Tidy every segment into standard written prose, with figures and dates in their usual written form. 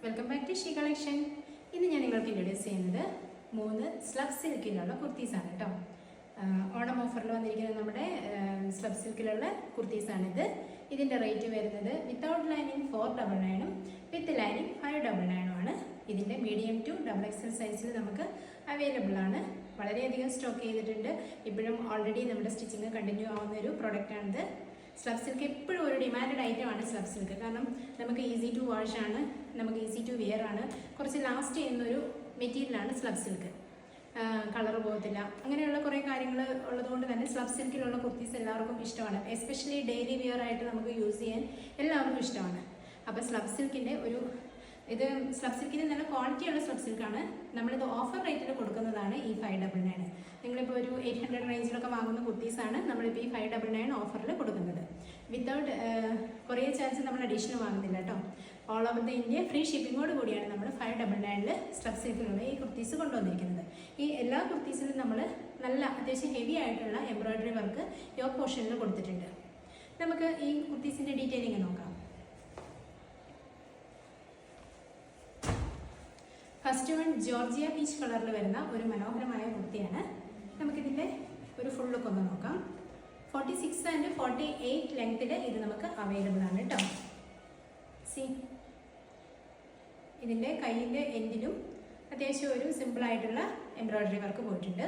Welcome back to She collection. ഇന്ന് ഞാൻ നിങ്ങൾക്ക് ഇൻട്രൊഡ്യൂസ് ചെയ്യുന്നത് 3 സ്ലബ് സിൽക്കിലുള്ള കുർത്തീസാണ് കേട്ടോ. ഓണം ഓഫറിൽ വന്നിരിക്കുന്നത് നമ്മുടെ സ്ലബ് സിൽക്കിലുള്ള കുർത്തീസാണിത്. ഇതിൻ്റെ റേറ്റ് വരുന്നത് വിത്തൗട്ട് ലൈനിങ് 499 വിത്ത് ലൈനിങ് 599 ആണ്. ഇതിൻ്റെ മീഡിയം ടു XXL സൈസിൽ നമുക്ക് അവൈലബിൾ ആണ്. വളരെയധികം സ്റ്റോക്ക് ചെയ്തിട്ടുണ്ട്. ഇപ്പോഴും ഓൾറെഡി നമ്മുടെ സ്റ്റിച്ചിങ് കണ്ടിന്യൂ ആവുന്ന ഒരു പ്രൊഡക്റ്റാണിത്. സ്ലബ് സിൽക്ക് എപ്പോഴും ഒരു ഡിമാൻഡഡ് ഐറ്റമാണ് സ്ലബ് സിൽക്ക്. കാരണം നമുക്ക് ഈസി ടു വാഷ് ആണ്, നമുക്ക് ഈസി ടു വെയർ ആണ്, കുറച്ച് ലാസ്റ്റ് ചെയ്യുന്നൊരു മെറ്റീരിയലാണ് സ്ലബ് സിൽക്ക്. കളർ പോകത്തില്ല, അങ്ങനെയുള്ള കുറേ കാര്യങ്ങൾ ഉള്ളതുകൊണ്ട് തന്നെ സ്ലബ് സിൽക്കിലുള്ള കുർത്തീസ് എല്ലാവർക്കും ഇഷ്ടമാണ്. എസ്പെഷ്യലി ഡെയിലി വെയർ ആയിട്ട് നമുക്ക് യൂസ് ചെയ്യാൻ എല്ലാവർക്കും ഇഷ്ടമാണ്. അപ്പോൾ സ്ലബ് സിൽക്കിൻ്റെ സ്ലബ് സിൽക്കിന് നല്ല ക്വാളിറ്റിയുള്ള സ്ലബ് സിൽക്കാണ്. നമ്മളിത് ഓഫർ റേറ്റിൽ കൊടുക്കുന്നതാണ് ഈ 599. നിങ്ങളിപ്പോൾ ഒരു 800 റേഞ്ചിലൊക്കെ വാങ്ങുന്ന കുർത്തീസാണ് നമ്മളിപ്പോൾ ഈ 599 ഓഫറിൽ കൊടുക്കുന്നത്. വിത്തൗട്ട് കൊറിയർ ചാർജ് നമ്മൾ അഡീഷണൽ വാങ്ങുന്നില്ല കേട്ടോ. All over the India free ഷിപ്പിങ്ങോട് കൂടിയാണ് നമ്മൾ 599 സ്ലബ് സിൽക്കിലുള്ള ഈ കുർത്തീസ് കൊണ്ടുവന്നിരിക്കുന്നത്. ഈ എല്ലാ കുർത്തീസിലും നമ്മൾ നല്ല അത്യാവശ്യം ഹെവി ആയിട്ടുള്ള എംബ്രോയ്ഡറി വർക്ക് യോക്ക് പോർഷനിൽ കൊടുത്തിട്ടുണ്ട്. നമുക്ക് ഈ കുർത്തീസിൻ്റെ ഡീറ്റെയിലിംഗ് നോക്കാം. ഫസ്റ്റ് വൺ ജോർജിയ പീച്ച് കളറിൽ വരുന്ന ഒരു മനോഹരമായ കുർത്തിയാണ്. നമുക്കിതിൻ്റെ ഒരു ഫുൾ ലുക്ക് ഒന്ന് നോക്കാം. 46 ആൻഡ് 48 ലെങ്ത്തിൽ ഇത് നമുക്ക് അവൈലബിൾ ആണ് കേട്ടോ. ഇതിൻ്റെ കൈയിൻ്റെ എൻഡിലും അത്യാവശ്യം ഒരു സിമ്പിളായിട്ടുള്ള എംബ്രോയ്ഡറി വർക്ക് പോയിട്ടുണ്ട്.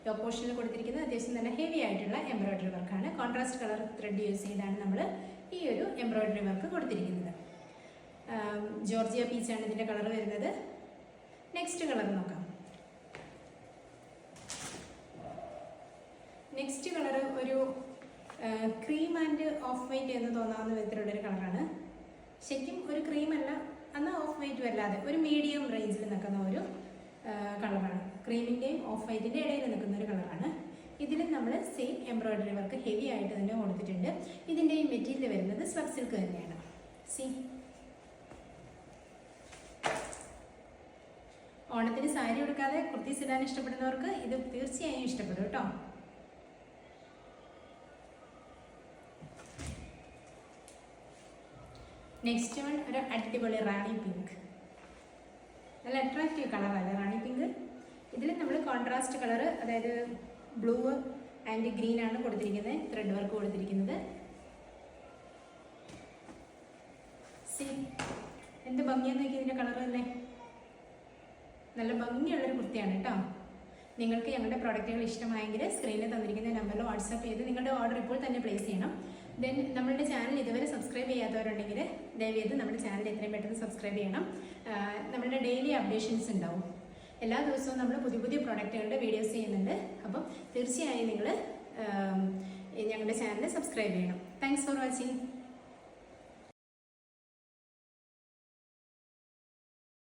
യോക്ക് പോർഷനിൽ കൊടുത്തിരിക്കുന്നത് അത്യാവശ്യം നല്ല ഹെവി ആയിട്ടുള്ള എംബ്രോയ്ഡറി വർക്കാണ്. കോൺട്രാസ്റ്റ് കളർ ത്രെഡ് യൂസ് ചെയ്താണ് നമ്മൾ ഈ ഒരു എംബ്രോയ്ഡറി വർക്ക് കൊടുത്തിരിക്കുന്നത്. ജോർജിയ പീച്ചാണ് ഇതിൻ്റെ കളർ വരുന്നത്. നെക്സ്റ്റ് കളർ നോക്കാം. നെക്സ്റ്റ് കളർ ഒരു ക്രീം ആൻഡ് ഓഫ് വൈറ്റ് എന്ന് തോന്നാവുന്ന വിധത്തിലുള്ളൊരു കളറാണ്. ശരിക്കും ഒരു ക്രീമല്ല, എന്നാൽ ഓഫ് വൈറ്റും അല്ലാതെ ഒരു മീഡിയം റേഞ്ചിൽ നിൽക്കുന്ന ഒരു കളറാണ്. ക്രീമിൻ്റെയും ഓഫ് വൈറ്റിൻ്റെ ഇടയിൽ നിൽക്കുന്ന ഒരു കളറാണ്. ഇതിൽ നമ്മൾ സെയിം എംബ്രോയ്ഡറി വർക്ക് ഹെവി ആയിട്ട് തന്നെ കൊടുത്തിട്ടുണ്ട്. ഇതിൻ്റെ ഈ മെറ്റീരിയൽ വരുന്നത് സ്ലബ് സിൽക്ക് തന്നെയാണ്. ഓണത്തിന് സാരി ഉടുക്കാതെ കുർത്തീസ് ഇടാൻ ഇഷ്ടപ്പെടുന്നവർക്ക് ഇത് തീർച്ചയായും ഇഷ്ടപ്പെടും കേട്ടോ. നെക്സ്റ്റ് വൺ ഒരു അടിപൊളി റാണി പിങ്ക്. നല്ല അട്രാക്റ്റീവ് കളറല്ലേ റാണി പിങ്ക്. ഇതിൽ നമ്മൾ കോൺട്രാസ്റ്റ് കളർ, അതായത് ബ്ലൂ ആൻഡ് ഗ്രീൻ ആണ് കൊടുത്തിരിക്കുന്നത്. ത്രെഡ് വർക്ക് കൊടുത്തിരിക്കുന്നത്. എന്ത് ഭംഗിയാന്ന് നോക്കി ഇതിൻ്റെ കളർ തന്നെ. നല്ല ഭംഗിയുള്ളൊരു കുർത്തിയാണ് കേട്ടോ. നിങ്ങൾക്ക് ഞങ്ങളുടെ പ്രോഡക്റ്റുകൾ ഇഷ്ടമായെങ്കിൽ സ്ക്രീനിൽ തന്നിരിക്കുന്ന നമ്പറിൽ വാട്സാപ്പ് ചെയ്ത് നിങ്ങളുടെ ഓർഡർ ഇപ്പോൾ തന്നെ പ്ലേസ് ചെയ്യണം. ദെൻ നമ്മളുടെ ചാനൽ ഇതുവരെ സബ്സ്ക്രൈബ് ചെയ്യാത്തവരുണ്ടെങ്കിൽ ദയവേത് നമ്മുടെ ചാനൽ എത്രയും പെട്ടെന്ന് സബ്സ്ക്രൈബ് ചെയ്യണം. നമ്മളുടെ ഡെയിലി അപ്ഡേഷൻസ് ഉണ്ടാവും. എല്ലാ ദിവസവും നമ്മൾ പുതിയ പുതിയ പ്രോഡക്റ്റുകളുടെ വീഡിയോസ് ചെയ്യുന്നുണ്ട്. അപ്പം തീർച്ചയായും നിങ്ങൾ ഞങ്ങളുടെ ചാനൽ സബ്സ്ക്രൈബ് ചെയ്യണം. Thanks for watching.